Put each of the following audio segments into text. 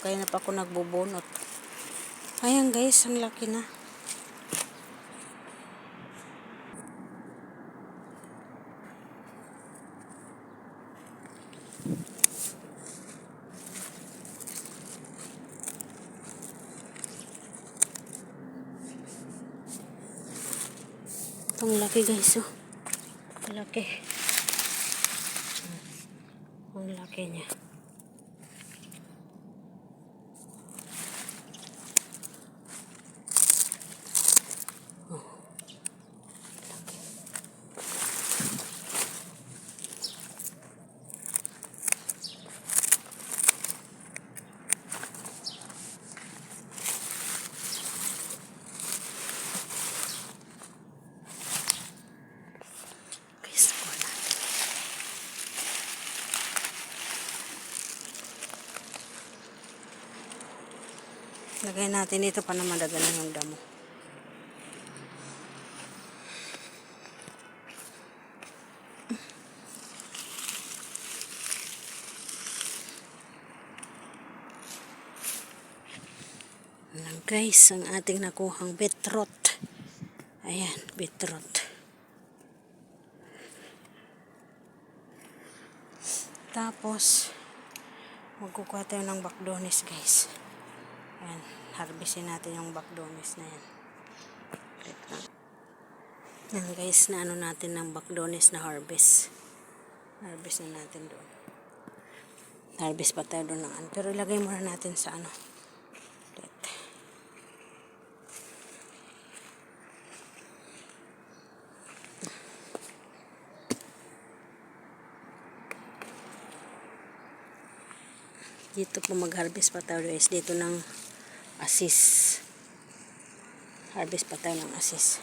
Kaya na pa ako nagbubunot. Ayan guys, ang laki na. Ang laki guys, oh. Ang laki. Ang laki niya. Oh. Laki. Lagay natin dito para madagalan yung damo. Ayan guys, ang ating nakuhang beetroot. Ayan, beetroot. Tapos, magkukuha tayo ng bakdonis guys. Ayan, harvestin natin yung bakdonis na yan. Ayan guys, na ano natin ng bakdonis na harvest. Harvest na natin doon. Harvest pa tayo doon ng ano. Pero ilagay muna natin sa ano. Dito po mag-harvest pa tayo guys. Dito ng asis. Harvest pa tayo ng asis.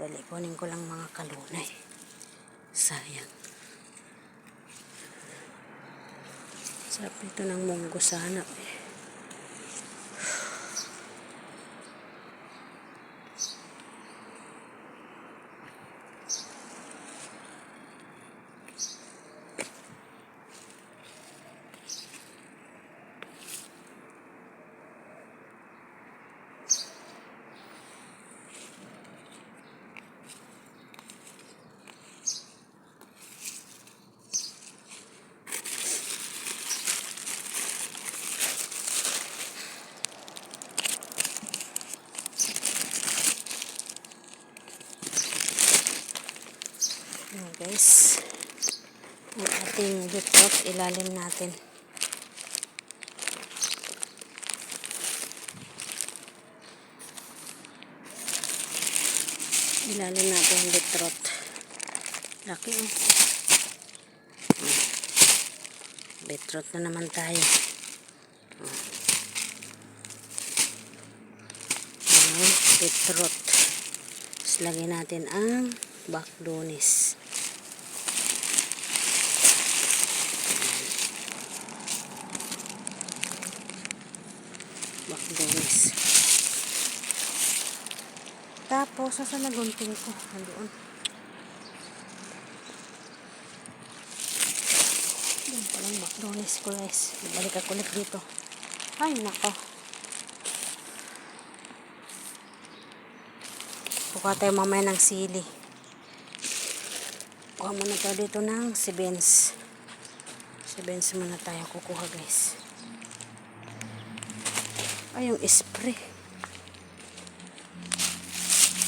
Dali, kunin ko lang mga kalunay. Sayang. Sarap nito ng munggo sa hanap eh. Guys, ang ating beetroot ilalim natin. Ilalim natin ang beetroot. Laki oh. Beetroot na naman tayo. Ayan, beetroot. Tapos lagyan natin ang bakdonis. Bakdonis. Tapos, saan na gunting ko? Nandoon. Yan palang bakdonis ko guys. Balik ako ulit dito. Ay, nako. Kukuha tayo mamaya ng sili. Kuha muna tayo dito ng sibens. Sibens muna tayo kukuha guys. Ay, yung spray.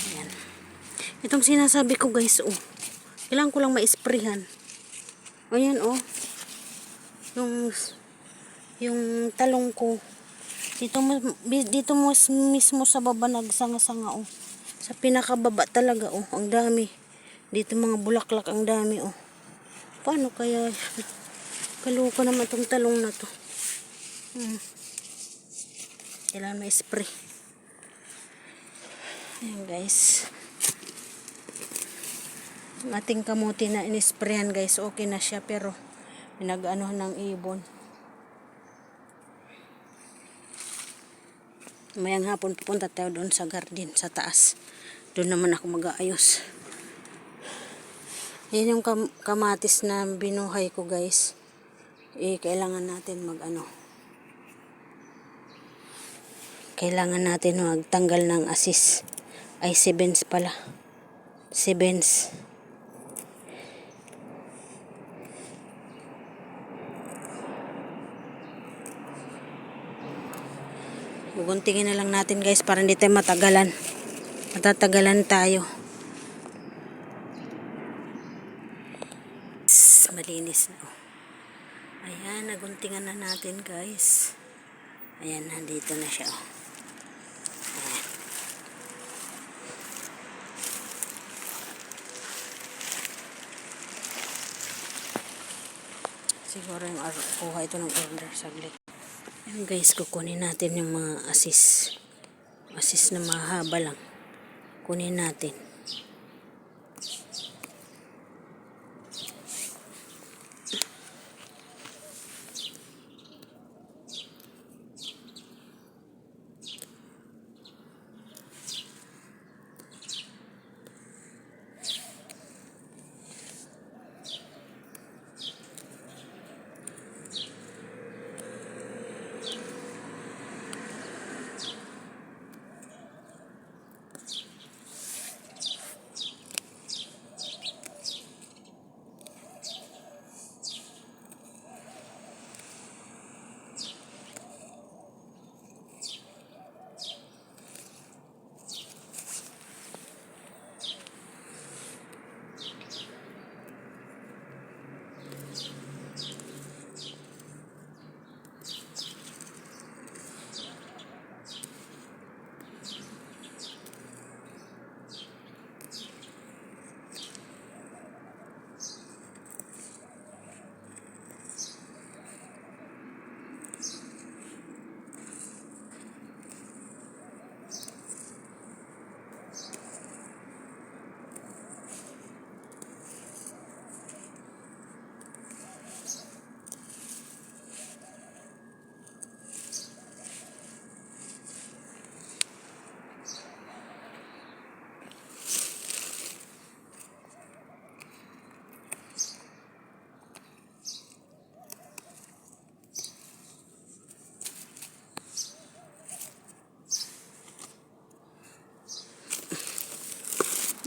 Ayan. Itong sinasabi ko guys, oh. Kailangan ko lang ma-sprayhan. Ayan, oh. Yung talong ko. Dito mo mismo sa baba nagsanga-sanga, oh. Sa pinakababa talaga, oh. Ang dami. Dito mga bulaklak, ang dami, oh. Paano kaya? Kaluko naman itong talong na to. Kailangan may spray. Ayan guys. Ang ating kamuti na inisprayan guys, okay na siya pero pinag-ano ng ibon. Mayang hapon pupunta tayo doon sa garden sa taas. Doon naman ako mag-aayos. Yan yung kamatis na binuhay ko guys. Kailangan natin mag-ano. Kailangan natin magtanggal ng asis. Ay, sebens pala. Sebens. Guguntingin na lang natin guys para hindi tayo matagalan. Matatagalan tayo. Malinis na. Ayan, naguntingan na natin guys. Ayan, nandito na siya. Ayan. Siguro yung kuha ito ng order saglit. Ayan guys, kukunin natin yung mga asis. Asis na mahaba lang. Kunin natin.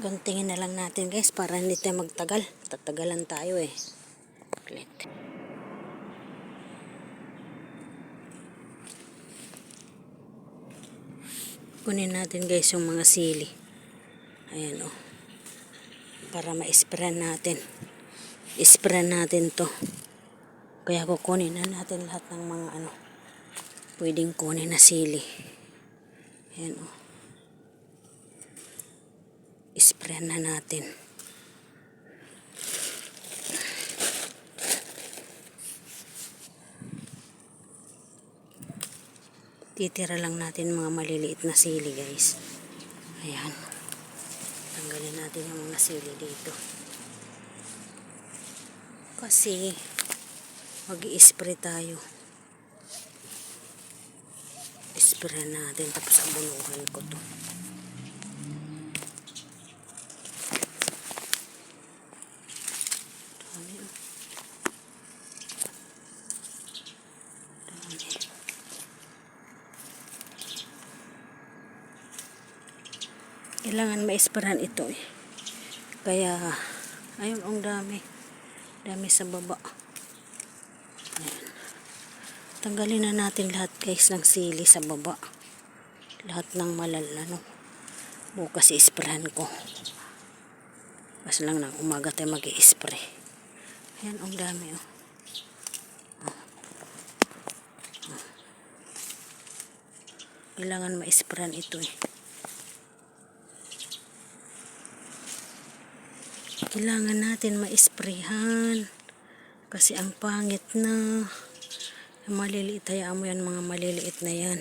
Guntingin na lang natin guys para hindi tayo magtagal. Tatagalan tayo eh. Ulit. Kunin natin guys yung mga sili. Ayan o. Para ma-spray natin. Spray natin to. Kaya kukunin na natin lahat ng mga pwedeng kunin na sili. Ayan o. Spray na natin. Titira lang natin mga maliliit na sili guys. Ayan. Tanggalin natin yung mga sili dito. Kasi mag-i-spray tayo. Spray natin tapos abunuhan ko to. Kailangan ma-sprayan ito eh. Kaya, ayun, ang dami. Dami sa baba. Ayan. Tanggalin na natin lahat guys ng sili sa baba. Lahat ng bukas i-sprayan ko. Basta lang ng umaga tayo mag-i-spray. Ayan, ang dami oh. Kailangan ma-sprayan ito eh. Kailangan natin ma-sprayhan kasi ang pangit na maliliit. Hayaan mo yan, mga maliliit na yan.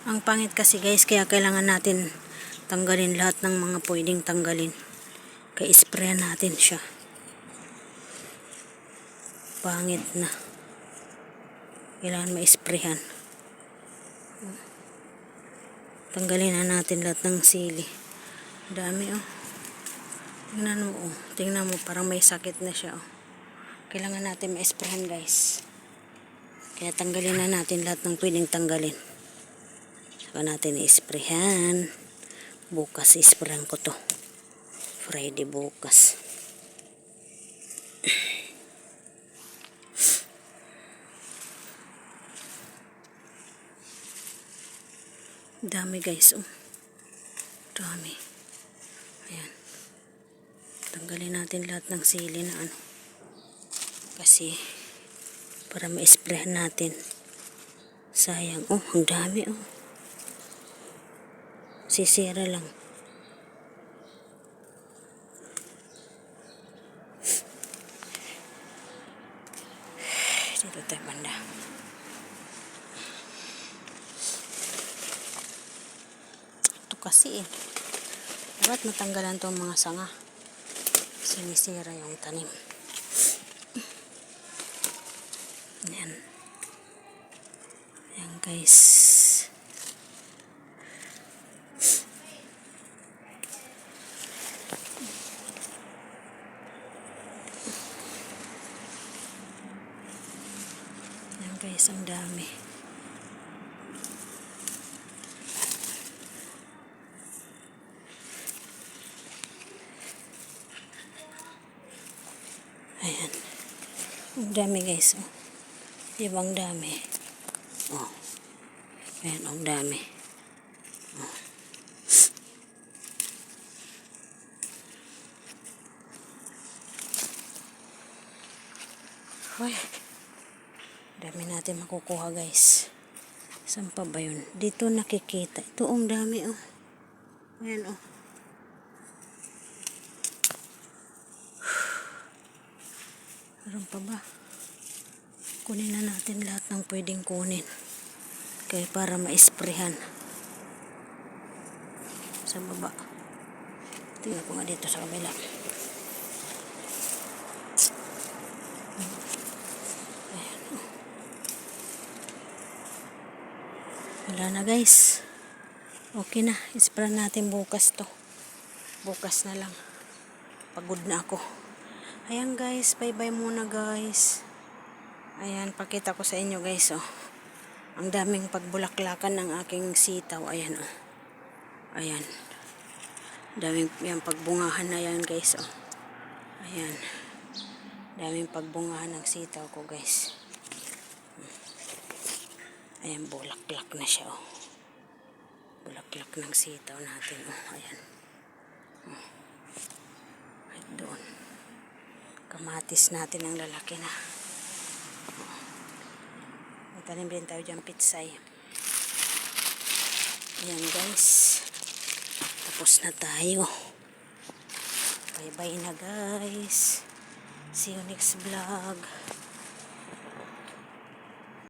Ang pangit kasi guys, kaya kailangan natin tanggalin lahat ng mga pwedeng tanggalin. Kaya sprayan natin siya. Pangit na. Kailangan ma-sprayan. Tanggalin na natin lahat ng sili. Dami oh. Tingnan mo oh. Tingnan mo, parang may sakit na siya oh. Kailangan natin ma-sprayan guys. Kaya tanggalin na natin lahat ng pwedeng tanggalin. Saka natin i-sprayan. Bukas i-sprayan ko to. Friday bukas. Dami guys oh. Dami. Ayan. Tanggalin natin lahat ng sili na ano. Kasi para ma-sprayan natin. Sayang oh, ang dami oh. Sisira lang. Dito tayo banda. Ito kasi eh. Dapat matanggalan itong mga sanga. Sinisira yung tanim. Ayan. Ayan guys. Ayan guys, ang dami. Ayan. Ang dami guys. Oh. Diba ang dami? Oh. Ayan, ang dami. Oh. Hoy. Dami natin makukuha guys. Saan pa ba yun? Dito nakikita. Ito ang dami oh. Ayan oh. Meron pa ba? Kunin na natin lahat ng pwedeng kunin. Kaya para ma-sprayan. Sa baba. Tingnan ko nga dito sa kabila. Ayan. Wala na guys. Okay na. Sprayan natin bukas to. Bukas na lang. Pagod na ako. Ayan guys. Bye bye muna guys. Ayan. Pakita ko sa inyo guys oh. Ang daming pagbulaklakan ng aking sitaw. Ayan oh. Ayan. Daming yan pagbungahan na yan guys oh. Ayan. Daming pagbungahan ng sitaw ko guys. Ayan, bulaklak na siya oh. Bulaklak ng sitaw natin oh. Ayan. At doon. Kamatis natin ang lalaki na. May tanim din tayo dyan pitsay. Ayan guys. Tapos na tayo. Bye bye na guys. See you next vlog.